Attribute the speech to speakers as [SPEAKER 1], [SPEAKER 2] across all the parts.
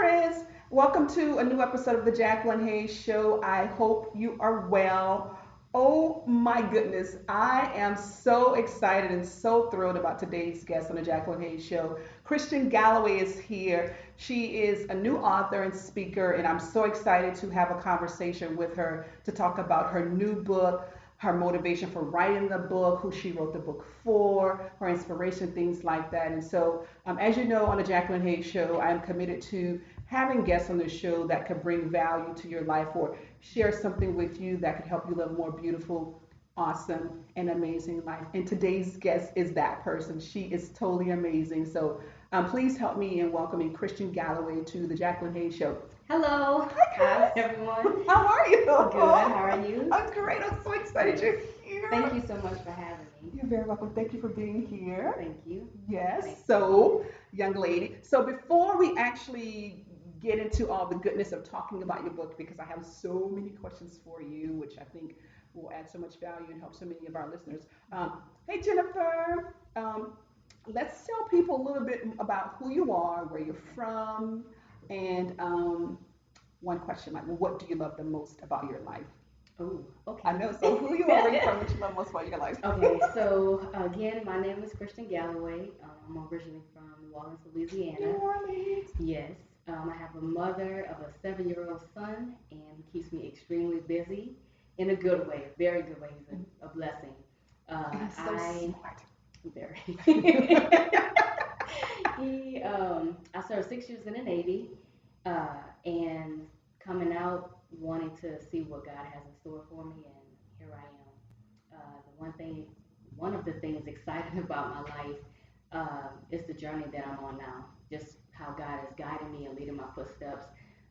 [SPEAKER 1] friends. Welcome to a new episode of the Jacqueline Hayes Show. I hope you are well. Oh my goodness, I am so excited and so thrilled about today's guest on the Jacqueline Hayes Show. Christian Galloway is here. She is a new author and speaker, and I'm so excited to have a conversation with her to talk about her new book, her motivation for writing the book, who she wrote the book for, her inspiration, things like that. And so, as you know, on the Jacqueline Hayes Show, I am committed to having guests on the show that could bring value to your life or share something with you that could help you live a more beautiful, awesome, and amazing life. And today's guest is that person. She is totally amazing. So please help me in welcoming Christian Galloway to the Jacqueline Hayes Show.
[SPEAKER 2] Hello.
[SPEAKER 1] Hi,
[SPEAKER 2] Hi, everyone.
[SPEAKER 1] how are you?
[SPEAKER 2] Good. How are you?
[SPEAKER 1] I'm great. I'm so excited you're here.
[SPEAKER 2] Thank you so much for having me.
[SPEAKER 1] You're very welcome. Thank you for being here.
[SPEAKER 2] Thank you.
[SPEAKER 1] Yes.
[SPEAKER 2] Thank you.
[SPEAKER 1] So, young lady. So, before we actually get into all the goodness of talking about your book, because I have so many questions for you, which I think will add so much value and help so many of our listeners. Hey, Jennifer. Let's tell people a little bit about who you are, where you're from, and one question like, what do you love the most about your life?
[SPEAKER 2] Oh,
[SPEAKER 1] I
[SPEAKER 2] okay.
[SPEAKER 1] know. So, who you are, where you're from, what you love most about your life?
[SPEAKER 2] Okay, so again, my name is Christian Galloway. I'm originally from New Orleans,
[SPEAKER 1] New
[SPEAKER 2] Louisiana.
[SPEAKER 1] Orleans.
[SPEAKER 2] Yes. I have a mother of a 7-year-old son, and he keeps me extremely busy in a good way, a very good way. He's a blessing.
[SPEAKER 1] He's so
[SPEAKER 2] I
[SPEAKER 1] smart.
[SPEAKER 2] very. I served 6 years in the Navy, and coming out wanting to see what God has in store for me, and here I am. One of the things exciting about my life is the journey that I'm on now. Just how God is guiding me and leading my footsteps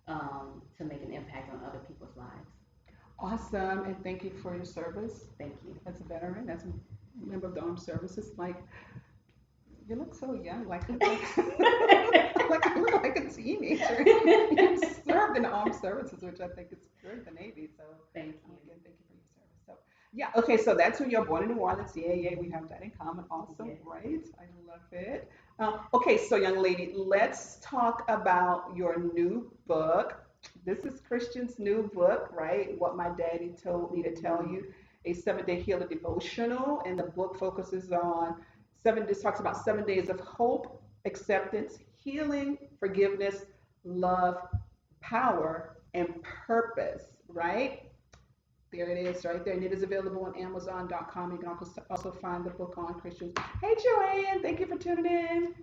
[SPEAKER 2] to make an impact on other people's lives.
[SPEAKER 1] Awesome. And thank you for your service.
[SPEAKER 2] Thank you.
[SPEAKER 1] As a veteran, as a member of the armed services. Like, you look so young. Like I look like a teenager. You served in the armed services, which I think is great, the Navy. So,
[SPEAKER 2] Thank
[SPEAKER 1] again, thank you for your service. So, yeah, okay, so that's who you're born in New Orleans. Yeah, yeah, we have that in common.
[SPEAKER 2] you.
[SPEAKER 1] Awesome,
[SPEAKER 2] Yes.
[SPEAKER 1] right? I love it. Okay, so young lady, let's talk about your new book. This is Christian's new book, right? What My Daddy Told Me to Tell You, a 7-day healer devotional. And the book focuses on this talks about 7 days of hope, acceptance, healing, forgiveness, love, power, and purpose, right? There it is right there. And it is available on Amazon.com. You can also find the book on Christians. Hey, Joanne. Thank you for tuning in.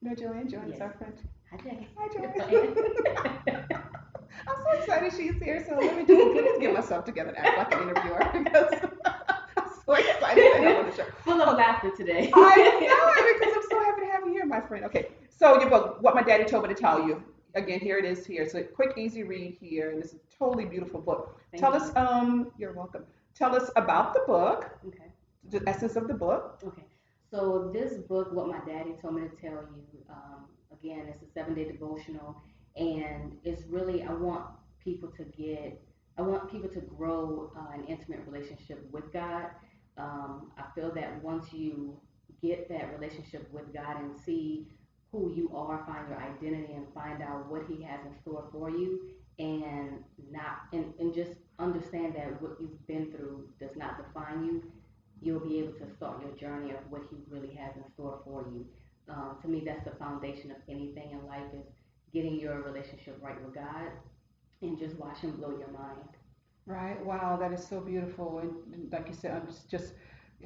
[SPEAKER 1] You know Joanne? Joanne is
[SPEAKER 2] Yes.
[SPEAKER 1] our friend.
[SPEAKER 2] Hi, Jackie.
[SPEAKER 1] Hi,
[SPEAKER 2] Joanne.
[SPEAKER 1] Joanne. I'm so excited she's here. So let me get myself together and act like an interviewer because I'm so excited to have on the show.
[SPEAKER 2] Full of laughter today.
[SPEAKER 1] I know because I'm so happy to have you here, my friend. Okay, so your book, What My Daddy Told Me to Tell You. Again, here it is here. So quick, easy read here, and it's a totally beautiful book.
[SPEAKER 2] Thank
[SPEAKER 1] Tell
[SPEAKER 2] you.
[SPEAKER 1] us, you're welcome. Tell us about the book,
[SPEAKER 2] Okay.
[SPEAKER 1] the essence of the book.
[SPEAKER 2] Okay. So this book, What My Daddy Told Me to Tell You, again, it's a 7-day devotional, and it's really I want people to grow an intimate relationship with God. I feel that once you get that relationship with God and see who you are, find your identity, and find out what He has in store for you, and and just understand that what you've been through does not define you, you'll be able to start your journey of what He really has in store for you. To me, that's the foundation of anything in life is getting your relationship right with God and just watch Him blow your mind.
[SPEAKER 1] Right. Wow, that is so beautiful. And like you said, just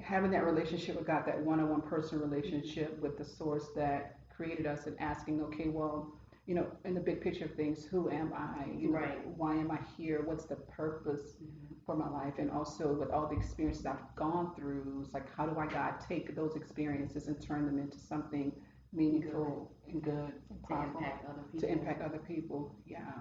[SPEAKER 1] having that relationship with God, that one-on-one personal relationship with the source that created us and asking, okay, well, in the big picture of things, who am I?
[SPEAKER 2] Right.
[SPEAKER 1] Why am I here? What's the purpose
[SPEAKER 2] Mm-hmm.
[SPEAKER 1] for my life? And also with all the experiences I've gone through, it's like, how do I, God, take those experiences and turn them into something meaningful and good and
[SPEAKER 2] To
[SPEAKER 1] powerful
[SPEAKER 2] impact other
[SPEAKER 1] to
[SPEAKER 2] people.
[SPEAKER 1] impact other people? Yeah.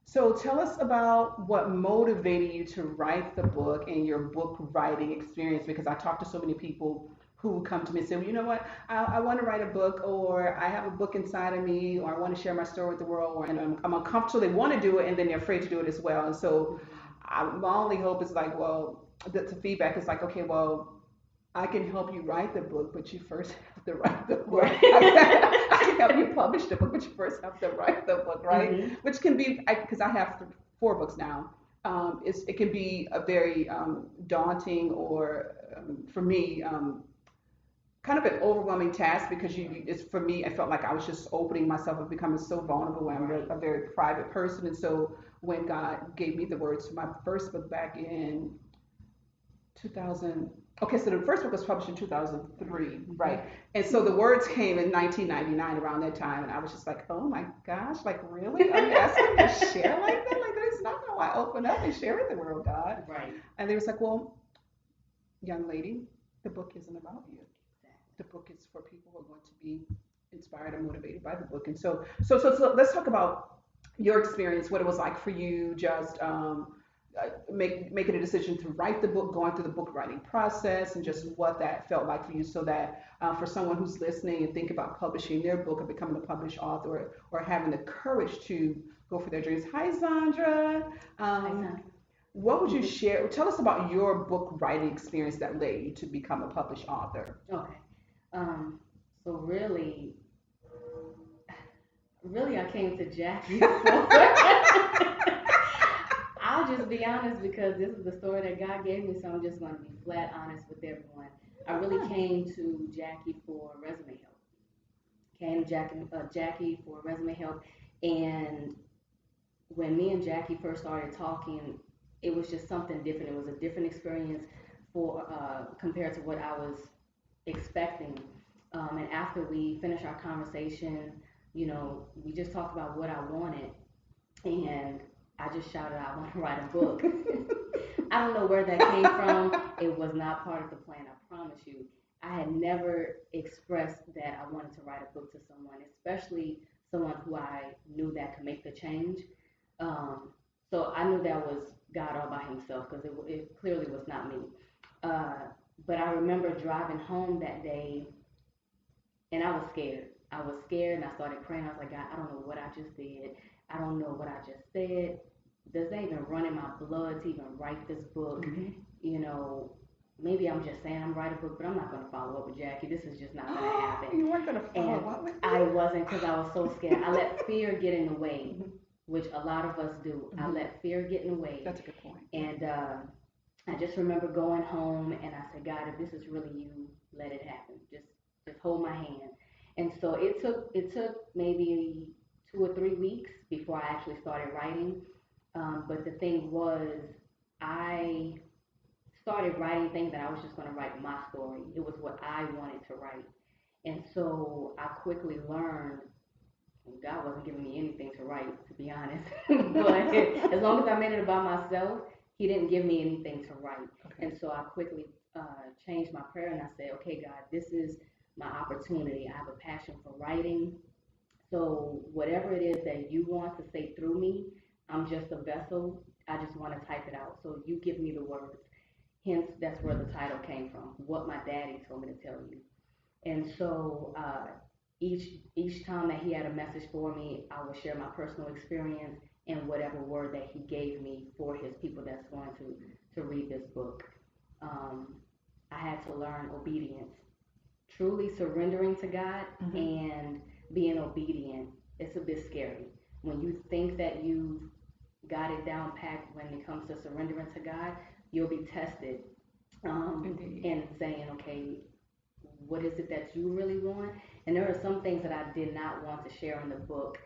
[SPEAKER 1] So tell us about what motivated you to write the book and your book writing experience because I talk to so many people who come to me and say, well, you know what, I want to write a book or I have a book inside of me or I want to share my story with the world or and I'm uncomfortable, they want to do it and then they're afraid to do it as well. And so my only hope is like, well, the feedback is like, okay, well, I can help you write the book, but you first have to write the book.
[SPEAKER 2] Right.
[SPEAKER 1] I can help you publish the book, but you first have to write the book, right?
[SPEAKER 2] Mhm.
[SPEAKER 1] Which can be, because I have 4 books now. It can be a very daunting, or for me, kind of an overwhelming task, because it's, for me, I felt like I was just opening myself and becoming so vulnerable. I'm
[SPEAKER 2] Right.
[SPEAKER 1] a very private person, and so when God gave me the words for my first book back in 2000. Okay, so the first book was published in 2003,
[SPEAKER 2] Mhm.
[SPEAKER 1] right? And so the words came in 1999, around that time, and I was just like, oh my gosh, like, really? Are you asking me to share like that? Like, that is not how I open up and share with the world, God.
[SPEAKER 2] Right.
[SPEAKER 1] And they was like, well, young lady, the book isn't about you. The book is for people who are going to be inspired and motivated by the book. And so let's talk about your experience, what it was like for you, just making a decision to write the book, going through the book writing process, and just what that felt like for you, so that for someone who's listening and think about publishing their book or becoming a published author, or having the courage to go for their dreams. Hi, Zandra.
[SPEAKER 2] Hi,
[SPEAKER 1] Um,
[SPEAKER 2] Sandra.
[SPEAKER 1] what would you share? Tell us about your book writing experience that led you to become a published author.
[SPEAKER 2] Okay. Um, so really, I came to Jackie for. I'll just be honest because this is the story that God gave me, so I'm just going to be flat honest with everyone. I really
[SPEAKER 1] Okay.
[SPEAKER 2] came to Jackie for resume help. Came to Jackie for resume help, and when me and Jackie first started talking, it was just something different. It was a different experience for compared to what I was expecting. And after we finished our conversation, we just talked about what I wanted, and I just shouted, "I want to write a book." I don't know where that came from. It was not part of the plan, I promise you. I had never expressed that I wanted to write a book to someone, especially someone who I knew that could make the change. Um, so I knew that was God all by himself, because it clearly was not me. Uh, but I remember driving home that day, and I was scared. I was scared, and I started praying. I was like, God, I don't know what I just did. I don't know what I just said. Does that even run in my blood to even write this book?
[SPEAKER 1] Mm-hmm.
[SPEAKER 2] You know, Maybe I'm just saying I'm writing a book, but I'm not going to follow up with Jackie. This is just not going to happen.
[SPEAKER 1] You weren't gonna
[SPEAKER 2] And
[SPEAKER 1] follow up with
[SPEAKER 2] I
[SPEAKER 1] me?
[SPEAKER 2] wasn't, because I was so scared. I let fear get in the way,
[SPEAKER 1] Mm-hmm.
[SPEAKER 2] which a lot of us do. I
[SPEAKER 1] Mm-hmm.
[SPEAKER 2] let fear get in the way.
[SPEAKER 1] That's a good point. Yeah.
[SPEAKER 2] And I just remember going home, and I said, God, if this is really you, let it happen. Just hold my hand. And so it took maybe 2 or 3 weeks before I actually started writing. But the thing was, I started writing things that I was just going to write my story. It was what I wanted to write. And so I quickly learned God wasn't giving me anything to write, to be honest. But as long as I made it about myself, He didn't give me anything to write.
[SPEAKER 1] Okay.
[SPEAKER 2] And so I quickly changed my prayer, and I said, okay, God, this is my opportunity. I have a passion for writing. So whatever it is that you want to say through me, I'm just a vessel. I just want to type it out. So you give me the words. Hence, that's where the title came from, what my daddy told me to tell you. And so each time that he had a message for me, I would share my personal experience and whatever word that he gave me for his people that's going to read this book. Um, I had to learn obedience, truly surrendering to God
[SPEAKER 1] Mm-hmm.
[SPEAKER 2] and being obedient. It's a bit scary when you think that you've got it down packed. When it comes to surrendering to God, you'll be tested
[SPEAKER 1] Indeed.
[SPEAKER 2] and saying, okay, what is it that you really want? And there are some things that I did not want to share in the book.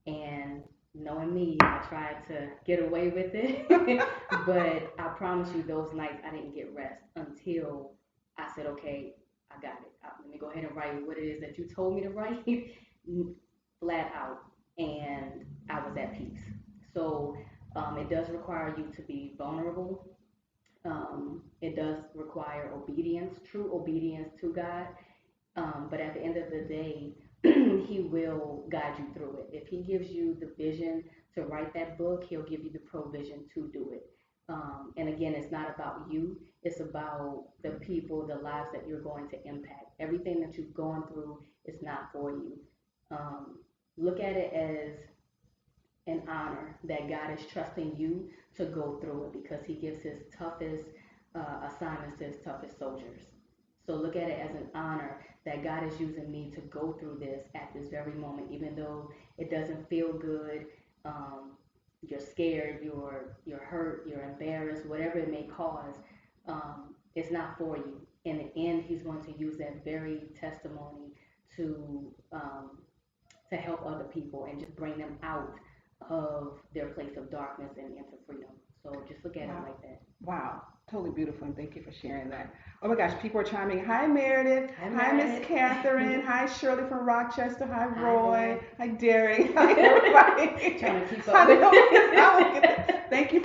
[SPEAKER 2] And knowing me, I tried to get away with it. But I promise you, those nights I didn't get rest until I said, okay, I got it. Let me go ahead and write what it is that you told me to write flat out. And I was at peace. So it does require you to be vulnerable. It does require obedience, true obedience to God. But at the end of the day, He will guide you through it. If He gives you the vision to write that book, He'll give you the provision to do it. And again, it's not about you, it's about the people, the lives that you're going to impact. Everything that you've gone through is not for you. Um, Look at it as an honor that God is trusting you to go through it, because He gives His toughest assignments to His toughest soldiers. So look at it as an honor that God is using me to go through this at this very moment, even though it doesn't feel good. Um, you're scared, you're hurt, you're embarrassed, whatever it may cause. It's not for you. In the end, He's going to use that very testimony to help other people and just bring them out of their place of darkness and into freedom. So just look at it
[SPEAKER 1] Wow.
[SPEAKER 2] like that.
[SPEAKER 1] Wow. Totally beautiful, and thank you for sharing that. Oh my gosh, people are chiming. Hi, Meredith.
[SPEAKER 2] Hi,
[SPEAKER 1] Hi, Miss
[SPEAKER 2] Meredith.
[SPEAKER 1] Catherine. Hi, Shirley from Rochester. Hi,
[SPEAKER 2] Hi,
[SPEAKER 1] Roy.
[SPEAKER 2] Roy.
[SPEAKER 1] Hi, Derek. Hi, everybody.
[SPEAKER 2] Trying to keep
[SPEAKER 1] I
[SPEAKER 2] up
[SPEAKER 1] know,
[SPEAKER 2] with.
[SPEAKER 1] I won't get that. Thank you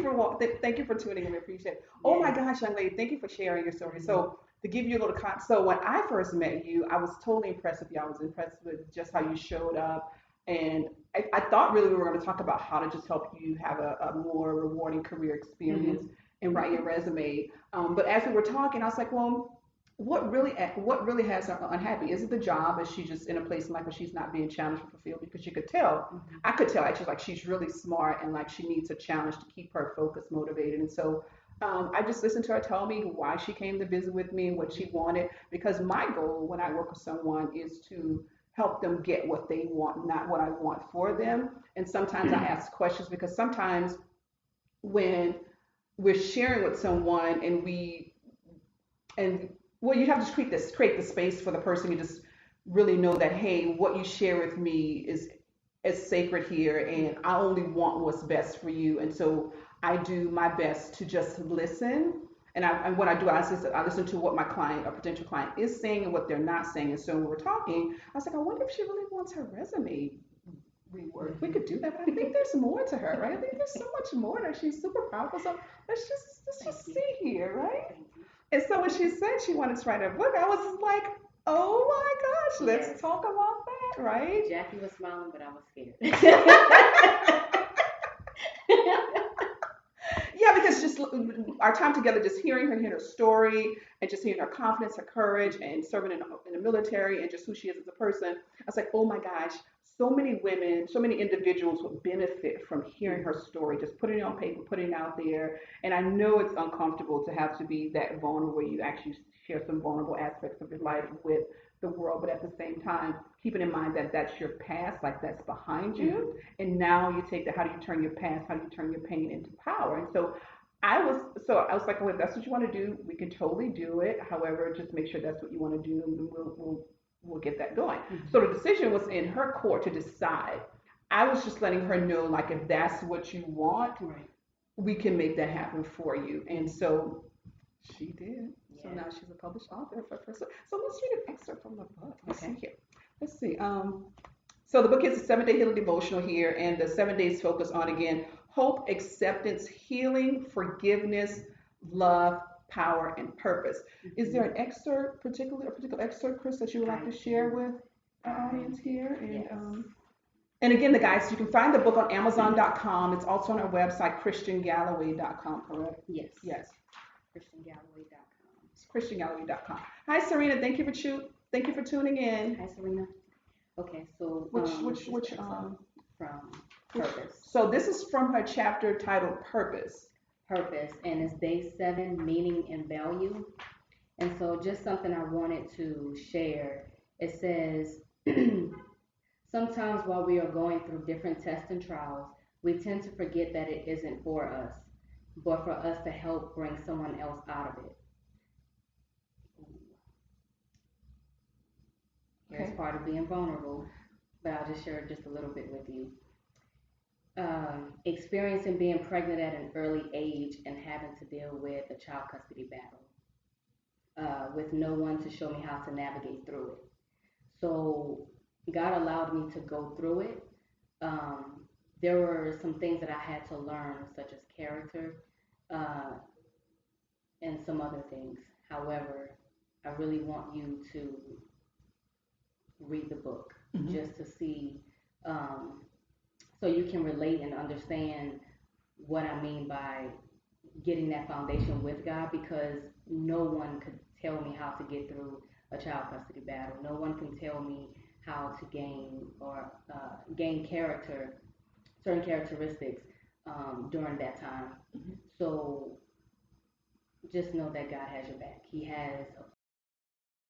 [SPEAKER 1] for tuning in. We appreciate it. Oh my
[SPEAKER 2] Yes.
[SPEAKER 1] gosh, young lady, thank you for sharing your story.
[SPEAKER 2] Mhm.
[SPEAKER 1] So to give you a little so when I first met you, I was totally impressed with you. I was impressed with just how you showed up, and I thought really we were going to talk about how to just help you have a more rewarding career experience
[SPEAKER 2] Mhm.
[SPEAKER 1] and write your resume. But as we were talking, I was like, well, what really has her unhappy? Is it the job? Is she just in a place in life where she's not being challenged or fulfilled? Because you could tell,
[SPEAKER 2] Mhm.
[SPEAKER 1] I could tell actually, like she's really smart and like she needs a challenge to keep her focused, motivated. And so I just listened to her tell me why she came to visit with me and what she wanted. Because my goal when I work with someone is to help them get what they want, not what I want for them. And sometimes I ask questions because sometimes when we're sharing with someone and well, you have to create the space for the person to just really know that hey, what you share with me is sacred here, and I only want what's best for you. And so I do my best to just listen. And what I do, I listen to what my client or potential client is saying and what they're not saying. And so when we're talking, I was like, I wonder if she really wants her resume reworked. We could do that, but I think there's more to her, right? I think there's so much more that she's super powerful. So let's
[SPEAKER 2] Thank
[SPEAKER 1] just
[SPEAKER 2] you.
[SPEAKER 1] see here, right?
[SPEAKER 2] Thank you.
[SPEAKER 1] And so when she said she wanted to write a book, I was like, oh my gosh,
[SPEAKER 2] Yes.
[SPEAKER 1] let's talk about that, right?
[SPEAKER 2] Jackie was smiling, but I was scared.
[SPEAKER 1] Yeah, because just our time together, just hearing her story and just hearing her confidence, her courage, and serving in the military, and just who she is as a person, I was like, oh my gosh, so many women, so many individuals would benefit from hearing her story, just putting it on paper, putting it out there. And I know it's uncomfortable to have to be that vulnerable where you actually share some vulnerable aspects of your life with the world, but at the same time, keeping in mind that that's your past, like that's behind you, and now you take that. How do you turn your past? How do you turn your pain into power? And so I was like, well, if that's what you want to do, we can totally do it. However, just make sure that's what you want to do, and we'll get that going.
[SPEAKER 2] Mhm.
[SPEAKER 1] So the decision was in her court to decide. I was just letting her know, like, if that's what you want,
[SPEAKER 2] Right.
[SPEAKER 1] we can make that happen for you. And
[SPEAKER 2] Mhm.
[SPEAKER 1] so she did. So
[SPEAKER 2] Yes.
[SPEAKER 1] now she's a published author for first. So let's read an excerpt from the book. Let's see
[SPEAKER 2] Okay.
[SPEAKER 1] here. Let's see. So the book is a 7 day healing devotional here, and the 7 days focus on again hope, acceptance, healing, forgiveness, love, power, and purpose. Is there
[SPEAKER 2] Mhm.
[SPEAKER 1] an excerpt, a particular excerpt, Chris, that you would like
[SPEAKER 2] I
[SPEAKER 1] to share
[SPEAKER 2] do.
[SPEAKER 1] with our
[SPEAKER 2] I
[SPEAKER 1] audience here? And
[SPEAKER 2] Yes.
[SPEAKER 1] and again, the guys, you can find the book on Amazon.com. It's also on our website, ChristianGalloway.com. Correct?
[SPEAKER 2] Yes.
[SPEAKER 1] Yes,
[SPEAKER 2] ChristianGalloway.com.
[SPEAKER 1] it's ChristianGalloway.com. Hi, Serena. Thank you for tuning in.
[SPEAKER 2] Hi, Serena. Okay, so
[SPEAKER 1] Which
[SPEAKER 2] this
[SPEAKER 1] which
[SPEAKER 2] is the
[SPEAKER 1] which
[SPEAKER 2] excerpt from
[SPEAKER 1] which
[SPEAKER 2] Purpose.
[SPEAKER 1] so this is from her chapter titled Purpose.
[SPEAKER 2] Purpose, and it's day 7, meaning and value. And so, just something I wanted to share. It says, sometimes while we are going through different tests and trials, we tend to forget that it isn't for us, but for us to help bring someone else out of it. Here's
[SPEAKER 1] Okay.
[SPEAKER 2] part of being vulnerable, but I'll just share just a little bit with you. Experiencing being pregnant at an early age and having to deal with a child custody battle with no one to show me how to navigate through it. So God allowed me to go through it. Um, there were some things that I had to learn, such as character uh, and some other things. However, I really want you to read the book
[SPEAKER 1] Mm-hmm.
[SPEAKER 2] just to see, um, so you can relate and understand what I mean by getting that foundation with God, because no one could tell me how to get through a child custody battle. No one can tell me how to gain character, certain characteristics during that time.
[SPEAKER 1] Mm-hmm.
[SPEAKER 2] So just know that God has your back. He has a